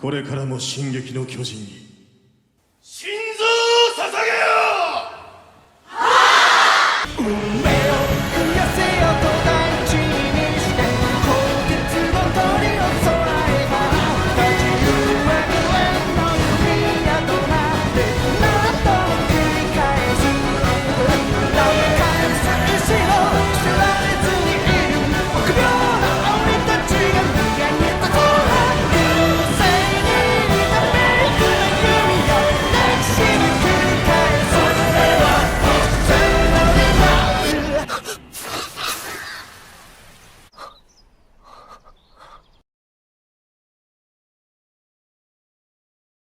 これからも進撃の巨人に心臓を捧げよう。運命を増やせよと大地にして鋼鉄の鳥を空へ放った自由は無縁の弓矢となって何度も繰り返す何回も寂しいの捨てられずにいる臆病な俺たちが無限にと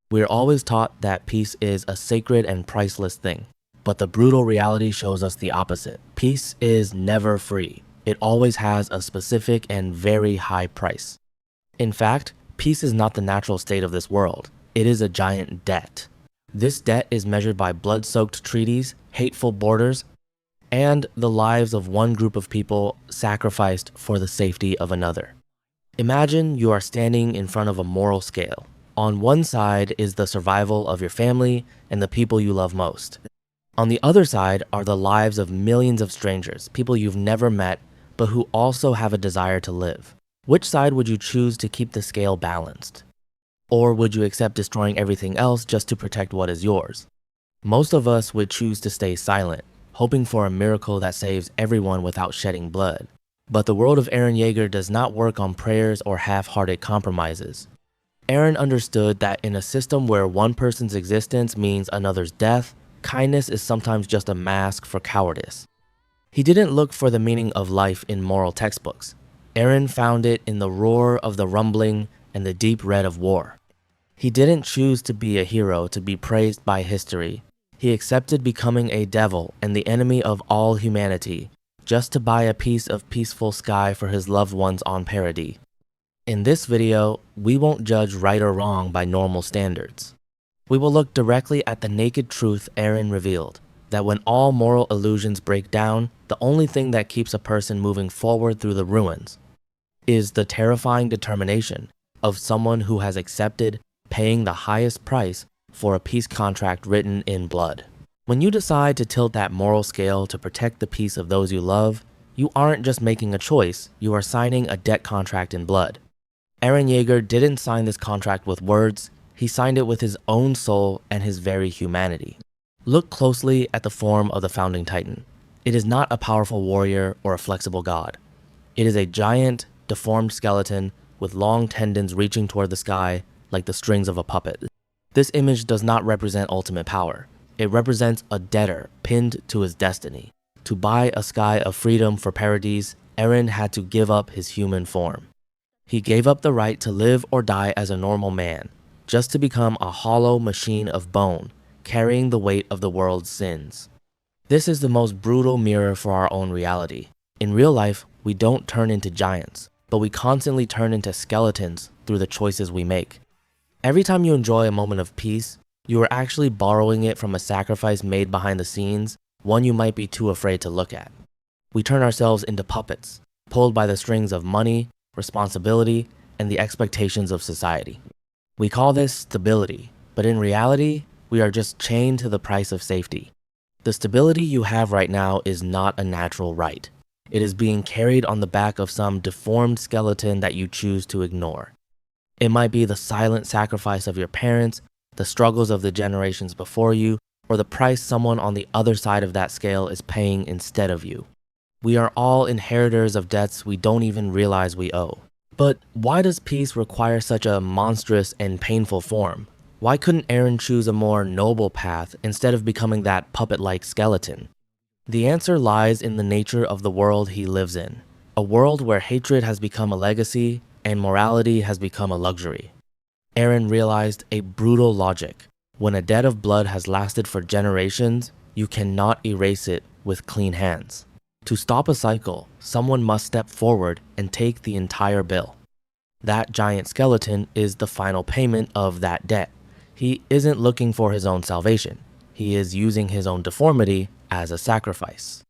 We're always taught that peace is a sacred and priceless thing, but the brutal reality shows us the opposite. Peace is never free. It always has a specific and very high price. In fact, peace is not the natural state of this world. It is a giant debt. This debt is measured by blood-soaked treaties, hateful borders, and the lives of one group of people sacrificed for the safety of another. Imagine you are standing in front of a moral scale. On one side is the survival of your family and the people you love most. On the other side are the lives of millions of strangers, people you've never met, but who also have a desire to live. Which side would you choose to keep the scale balanced? Or would you accept destroying everything else just to protect what is yours? Most of us would choose to stay silent, hoping for a miracle that saves everyone without shedding blood. But the world of Eren Yeager does not work on prayers or half-hearted compromises. Eren understood that in a system where one person's existence means another's death, kindness is sometimes just a mask for cowardice. He didn't look for the meaning of life in moral textbooks. Eren found it in the roar of the rumbling and the deep red of war. He didn't choose to be a hero to be praised by history. He accepted becoming a devil and the enemy of all humanity just to buy a piece of peaceful sky for his loved ones on Paradis. In this video, we won't judge right or wrong by normal standards. We will look directly at the naked truth Eren revealed, that when all moral illusions break down, the only thing that keeps a person moving forward through the ruins is the terrifying determination of someone who has accepted paying the highest price for a peace contract written in blood. When you decide to tilt that moral scale to protect the peace of those you love, you aren't just making a choice, you are signing a debt contract in blood. Eren Yeager didn't sign this contract with words, he signed it with his own soul and his very humanity. Look closely at the form of the founding titan. It is not a powerful warrior or a flexible god. It is a giant, deformed skeleton with long tendons reaching toward the sky like the strings of a puppet. This image does not represent ultimate power. It represents a debtor pinned to his destiny. To buy a sky of freedom for Paradis, Eren had to give up his human form. He gave up the right to live or die as a normal man, just to become a hollow machine of bone, carrying the weight of the world's sins. This is the most brutal mirror for our own reality. In real life, we don't turn into giants, but we constantly turn into skeletons through the choices we make. Every time you enjoy a moment of peace, you are actually borrowing it from a sacrifice made behind the scenes, one you might be too afraid to look at. We turn ourselves into puppets, pulled by the strings of money, responsibility, and the expectations of society. We call this stability, but in reality, we are just chained to the price of safety. The stability you have right now is not a natural right. It is being carried on the back of some deformed skeleton that you choose to ignore. It might be the silent sacrifice of your parents, the struggles of the generations before you, or the price someone on the other side of that scale is paying instead of you. We are all inheritors of debts we don't even realize we owe. But why does peace require such a monstrous and painful form? Why couldn't Eren choose a more noble path instead of becoming that puppet-like skeleton? The answer lies in the nature of the world he lives in, a world where hatred has become a legacy and morality has become a luxury. Eren realized a brutal logic. When a debt of blood has lasted for generations, you cannot erase it with clean hands. To stop a cycle, someone must step forward and take the entire bill. That giant skeleton is the final payment of that debt. He isn't looking for his own salvation. He is using his own deformity as a sacrifice.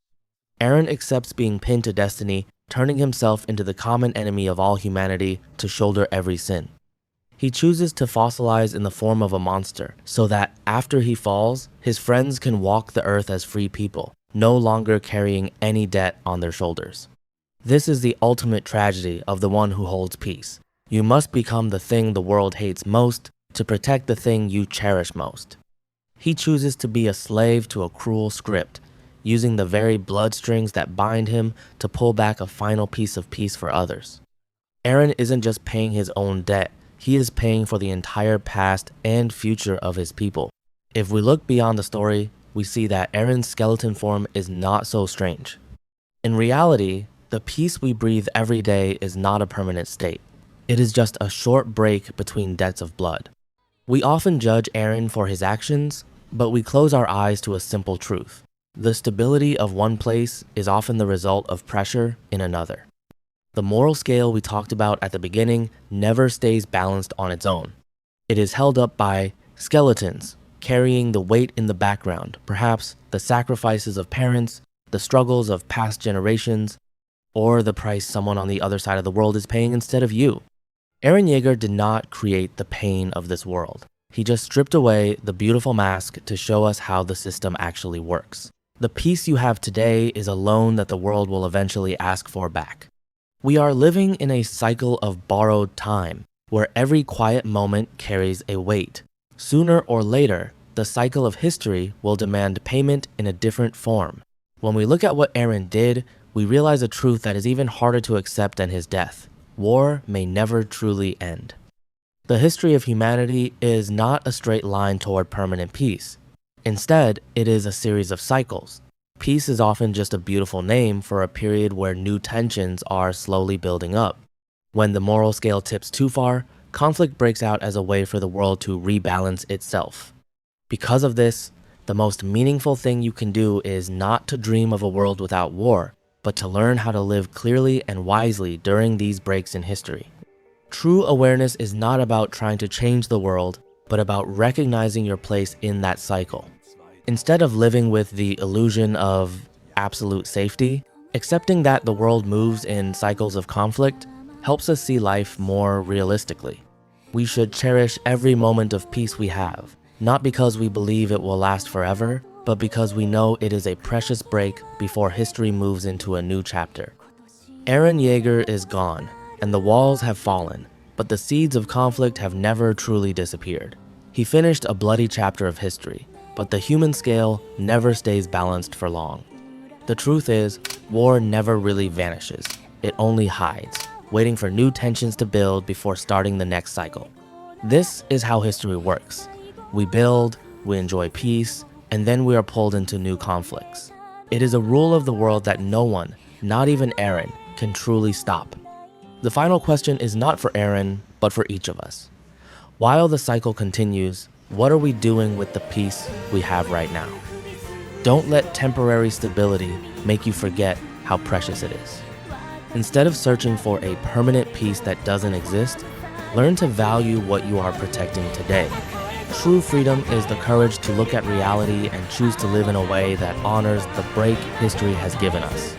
Eren accepts being pinned to destiny, turning himself into the common enemy of all humanity to shoulder every sin. He chooses to fossilize in the form of a monster so that after he falls, his friends can walk the earth as free people, no longer carrying any debt on their shoulders. This is the ultimate tragedy of the one who holds peace. You must become the thing the world hates most to protect the thing you cherish most. He chooses to be a slave to a cruel script, using the very bloodstrings that bind him to pull back a final piece of peace for others. Eren isn't just paying his own debt, he is paying for the entire past and future of his people. If we look beyond the story, we see that Eren's skeleton form is not so strange. In reality, the peace we breathe every day is not a permanent state. It is just a short break between debts of blood. We often judge Eren for his actions, but we close our eyes to a simple truth. The stability of one place is often the result of pressure in another. The moral scale we talked about at the beginning never stays balanced on its own. It is held up by skeletons, carrying the weight in the background, perhaps the sacrifices of parents, the struggles of past generations, or the price someone on the other side of the world is paying instead of you. Eren Yeager did not create the pain of this world. He just stripped away the beautiful mask to show us how the system actually works. The peace you have today is a loan that the world will eventually ask for back. We are living in a cycle of borrowed time, where every quiet moment carries a weight. Sooner or later, the cycle of history will demand payment in a different form. When we look at what Eren did, we realize a truth that is even harder to accept than his death. War may never truly end. The history of humanity is not a straight line toward permanent peace. Instead, it is a series of cycles. Peace is often just a beautiful name for a period where new tensions are slowly building up. When the moral scale tips too far, conflict breaks out as a way for the world to rebalance itself. Because of this, the most meaningful thing you can do is not to dream of a world without war, but to learn how to live clearly and wisely during these breaks in history. True awareness is not about trying to change the world, but about recognizing your place in that cycle. Instead of living with the illusion of absolute safety, accepting that the world moves in cycles of conflict helps us see life more realistically. We should cherish every moment of peace we have, not because we believe it will last forever, but because we know it is a precious break before history moves into a new chapter. Eren Yeager is gone, and the walls have fallen, but the seeds of conflict have never truly disappeared. He finished a bloody chapter of history, but the human scale never stays balanced for long. The truth is, war never really vanishes. It only hides, waiting for new tensions to build before starting the next cycle. This is how history works. We build, we enjoy peace, and then we are pulled into new conflicts. It is a rule of the world that no one, not even Eren, can truly stop. The final question is not for Eren, but for each of us. While the cycle continues, what are we doing with the peace we have right now? Don't let temporary stability make you forget how precious it is. Instead of searching for a permanent peace that doesn't exist, learn to value what you are protecting today. True freedom is the courage to look at reality and choose to live in a way that honors the break history has given us.